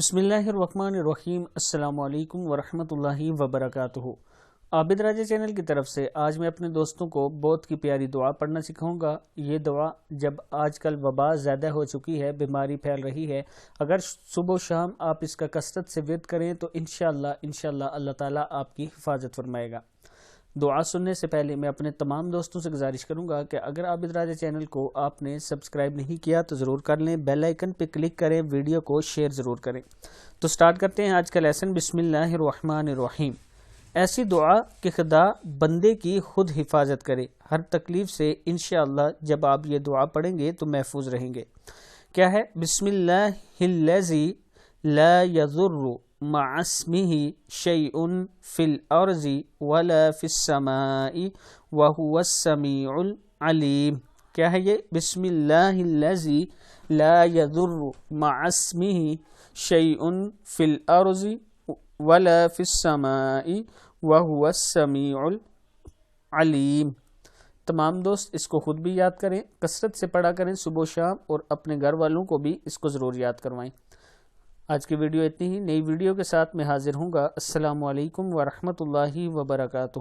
بسم اللہ الرحمن الرحیم۔ السلام علیکم ورحمۃ اللہ وبرکاتہ۔ عابد راجہ چینل کی طرف سے آج میں اپنے دوستوں کو بہت کی پیاری دعا پڑھنا سکھاؤں گا۔ یہ دعا جب آج کل وبا زیادہ ہو چکی ہے، بیماری پھیل رہی ہے، اگر صبح و شام آپ اس کا کثرت سے ورد کریں تو انشاءاللہ اللہ تعالیٰ آپ کی حفاظت فرمائے گا۔ دعا سننے سے پہلے میں اپنے تمام دوستوں سے گزارش کروں گا کہ اگر عابد راجہ چینل کو آپ نے سبسکرائب نہیں کیا تو ضرور کر لیں، بیل آئیکن پہ کلک کریں، ویڈیو کو شیئر ضرور کریں۔ تو سٹارٹ کرتے ہیں آج کا لیسن۔ بسم اللہ الرحمن الرحیم۔ ایسی دعا کہ خدا بندے کی خود حفاظت کرے، ہر تکلیف سے انشاءاللہ جب آپ یہ دعا پڑھیں گے تو محفوظ رہیں گے۔ کیا ہے؟ بسم اللہ الذی لا یضر مع اسمہ شیء فی الارض ولا فی السماء وہو السمیع العلیم۔ کیا ہے یہ؟ بسم اللہ الذی لا یضر مع اسمہ شیء فی الارض ولا فی السماء وہو السمیع العلیم۔ تمام دوست اس کو خود بھی یاد کریں، کثرت سے پڑھا کریں صبح و شام، اور اپنے گھر والوں کو بھی اس کو ضرور یاد کروائیں۔ آج کی ویڈیو اتنی ہی، نئی ویڈیو کے ساتھ میں حاضر ہوں گا۔ السلام علیکم ورحمۃ اللہ وبرکاتہ۔